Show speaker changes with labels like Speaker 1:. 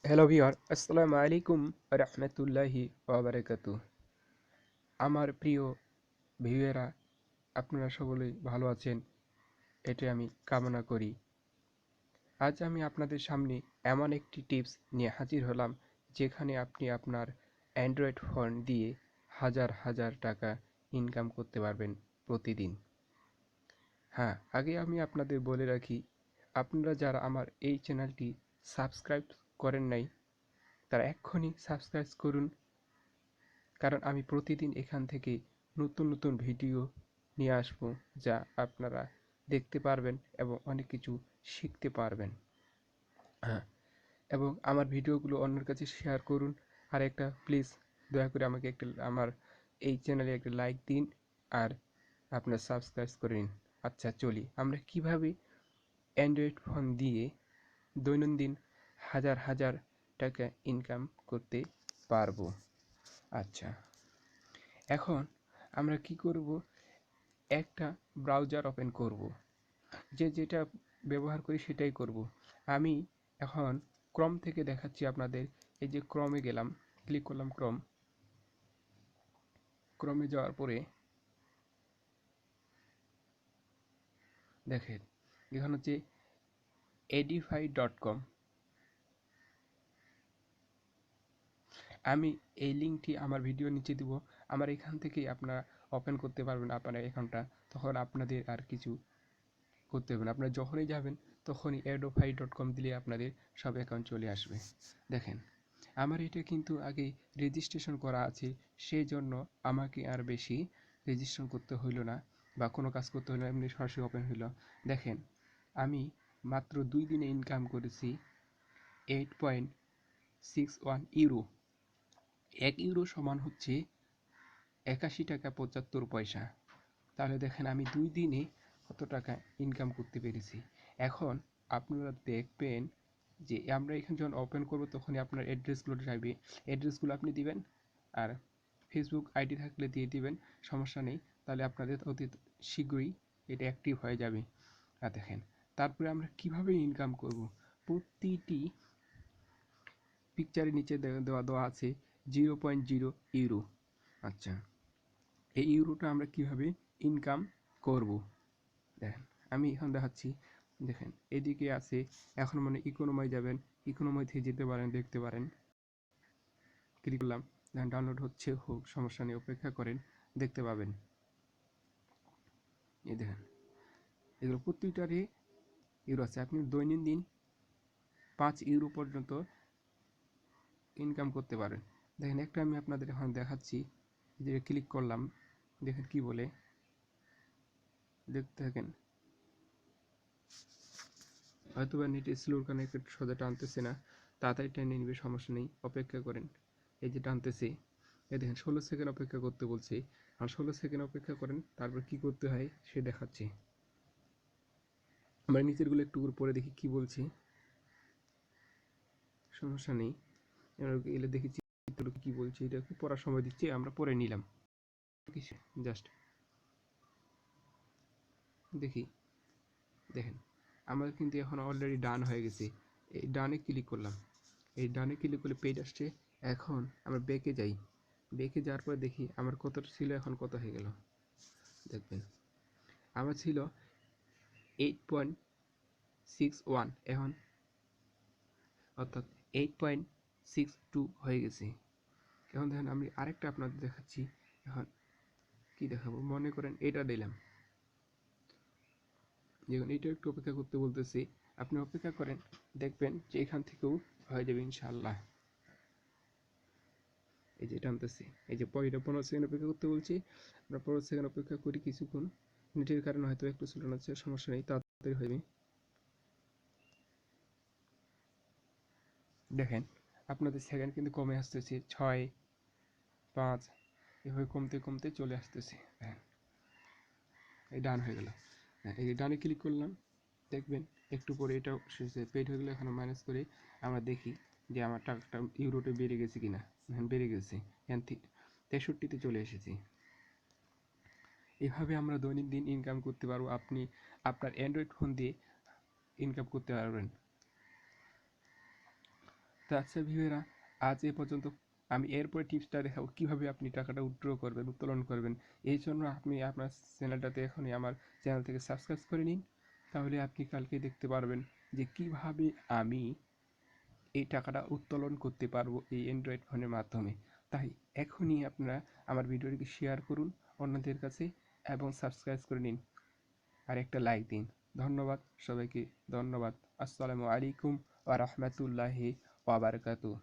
Speaker 1: Hello viewer, আসসালামু আলাইকুম রাহমাতুল্লাহি ওয়া বারাকাতুহু। আমার প্রিয় ভিউয়াররা, আপনারা সকলেই ভালো আছেন, এটাই আমি কামনা করি। আজ আমি আপনাদের সামনে এমন একটি টিপস নিয়ে হাজির হলাম, যেখানে আপনি আপনার অ্যান্ড্রয়েড ফোন দিয়ে হাজার হাজার টাকা ইনকাম করতে পারবেন প্রতিদিন। হ্যাঁ, আগে আমি আপনাদের বলে রাখি, আপনারা যারা আমার এই চ্যানেলটি সাবস্ক্রাইব করেন নাই, তারা এক্ষুনি সাবস্ক্রাইব করুন, কারণ আমি প্রতিদিন এখান থেকে নতুন নতুন ভিডিও নিয়ে আসব, যা আপনারা দেখতে পারবেন এবং অনেক কিছু শিখতে পারবেন। হ্যাঁ, এবং আমার ভিডিওগুলো অন্যের কাছে শেয়ার করুন। আর একটা প্লিজ দয়া করে আমাকে একটা আমার এই চ্যানেলে একটা লাইক দিন আর আপনার সাবস্ক্রাইব করে নিন। আচ্ছা, চলি আমরা কিভাবে অ্যান্ড্রয়েড ফোন দিয়ে দৈনন্দিন হাজার হাজার টাকা ইনকাম করতে পারবো। আচ্ছা, এখন আমরা কি করব, একটা ব্রাউজার ওপেন করব, যেটা ব্যবহার করি সেটাই করব। আমি এখন ক্রম থেকে দেখাচ্ছি আপনাদের। এই যে ক্রমে গেলাম, ক্লিক করলাম ক্রমে যাওয়ার পরে দেখেন এখানে হচ্ছে edify.com। আমি এই লিঙ্কটি আমার ভিডিও নিচে দিব। আমার এখান থেকেই আপনারা ওপেন করতে পারবেন আপনার অ্যাকাউন্টটা। তখন আপনাদের আর কিছু করতে হবে না। আপনারা যখনই যাবেন তখনই edify.com দিলে আপনাদের সব অ্যাকাউন্ট চলে আসবে। দেখেন আমার এটা কিন্তু আগে রেজিস্ট্রেশন করা আছে, সেই জন্য আমাকে আর বেশি রেজিস্ট্রেশন করতে হইল না বা কোনো কাজ করতে হইল না, এমনি সরাসরি ওপেন হইল। দেখেন আমি মাত্র 2 দিনে ইনকাম করেছি 8.61 ইউরো। 1 ইউরো সমান হচ্ছে 81 টাকা 75 পয়সা। তাহলে দেখেন আমি 2 দিনে কত টাকা ইনকাম করতে পেরেছি। এখন আপনারা দেখবেন যে আমরা এখানে যখন ওপেন করব তখনই আপনার অ্যাড্রেসগুলো চাইবে। অ্যাড্রেসগুলো আপনি দিবেন আর ফেসবুক আইডি থাকলে দিয়ে দিবেন, সমস্যা নেই। তাহলে আপনাদের অতি শীঘ্রই এটা অ্যাক্টিভ হয়ে যাবে। আর দেখেন তারপরে আমরা কিভাবে ইনকাম করব। প্রতিটি পিকচারের নিচে দেওয়া দেওয়া আছে 0.0 ইউরো। আচ্ছা, এই ইউরোটা আমরা কিভাবে ইনকাম করব দেখেন আমি এখন দেখাচ্ছি। দেখেন এদিকে আছে, এখন মানে ইকোনমায় যাবেন, ইকোনমাই থেকে যেতে পারেন, দেখতে পারেন। ক্লিক করলাম, দেখেন ডাউনলোড হচ্ছে, হোক সমস্যা নেই, অপেক্ষা করেন, দেখতে পাবেন। এই দেখেন এগুলো প্রত্যেকটারই ইউরো আছে। আপনি দৈনন্দিন 5 ইউরো পর্যন্ত ইনকাম করতে পারেন। দেখেন একটা আমি আপনাদের এখন দেখাচ্ছি, যে ক্লিক করলাম, দেখেন কি বলে, দেখতে থাকেন। হয়তো বা নেট স্লোর কানেক্টেড সোজা টানতেছে না, তাড়াতাড়ি টেনে নিবে, সমস্যা নেই, অপেক্ষা করেন। এই যে টানতেছে, এই দেখেন 16 সেকেন্ড অপেক্ষা করতে বলছে। আর 16 সেকেন্ড অপেক্ষা করেন, তারপর কি করতে হয় সে দেখাচ্ছে। আমরা নিচেরগুলো একটু পরে দেখি কি বলছে, সমস্যা নেই। এলে দেখি কি বলছে, এটা পড়ার সময় দিচ্ছে, আমরা পড়ে নিলাম। জাস্ট দেখি, দেখেন আমার কিন্তু এখন অলরেডি ডান হয়ে গেছে। এই ডানে ক্লিক করলাম, এই ডানে ক্লিক করলে পেজ আসছে। এখন আমরা ব্যাকে যাই, ব্যাকে যাওয়ার পরে দেখি আমার কতটা ছিল, এখন কত হয়ে গেল দেখবেন। আমার ছিল 8.61, এখন অর্থাৎ 8.62 হয়ে গেছে। এখন দেখেন আমি আরেকটা আপনাদের দেখাচ্ছি। এখন কি দেখাবো, মনে করেন এটা দিলাম, যেমন এটা একটু অপেক্ষা করতে বলতেছি, আপনি অপেক্ষা করেন, দেখবেন যে এখান থেকেও হয়ে যাবে ইনশাল্লাহ। এই যে টানতেছি, এই যে 15 সেকেন্ড অপেক্ষা করতে বলছি, আমরা 15 সেকেন্ড অপেক্ষা করি কিছুক্ষণ। নেটের কারণে হয়তো একটু স্লো হচ্ছে, সমস্যা নেই, তাড়াতাড়ি হয়ে। দেখেন আপনাদের সেকেন্ড কিন্তু কমে আসতেছে, 6, 5 এভাবে কমতে কমতে চলে আসতেছে। হ্যাঁ, এই ডান হয়ে গেল। হ্যাঁ, এই ডানে ক্লিক করলাম, দেখবেন একটু পরে এটাও শেষে পেড হয়ে গেলে এখানে মাইনাস করে আমরা দেখি যে আমার টাকাটা ইউরোতে বেড়ে গেছে কিনা। হ্যাঁ, বেড়ে গেছে, এখান থেকে 63-তে চলে এসেছি। এভাবে আমরা দৈনন্দিন ইনকাম করতে পারবো। আপনি আপনার অ্যান্ড্রয়েড ফোন দিয়ে ইনকাম করতে পারবেন। তো আচ্ছা ভিউয়াররা, আজ এ পর্যন্ত। আমি এরপরে টিপসটা দেখাবো কীভাবে আপনি টাকাটা উইথড্র করবেন, উত্তোলন করবেন। এই জন্য আপনি আপনার চ্যানেলটাতে এখনই আমার চ্যানেল থেকে সাবস্ক্রাইব করে নিন। তাহলে আপনি কালকে দেখতে পারবেন যে কিভাবে আমি এই টাকাটা উত্তোলন করতে পারবো এই অ্যান্ড্রয়েড ফোনের মাধ্যমে। তাই এখনই আপনারা আমার ভিডিওটিকে শেয়ার করুন অন্যদের কাছে এবং সাবস্ক্রাইব করে নিন আর একটা লাইক দিন। ধন্যবাদ সবাইকে, ধন্যবাদ। আসসালামু আলাইকুম ওয়া রাহমাতুল্লাহি ওয়া বারাকাতুহু।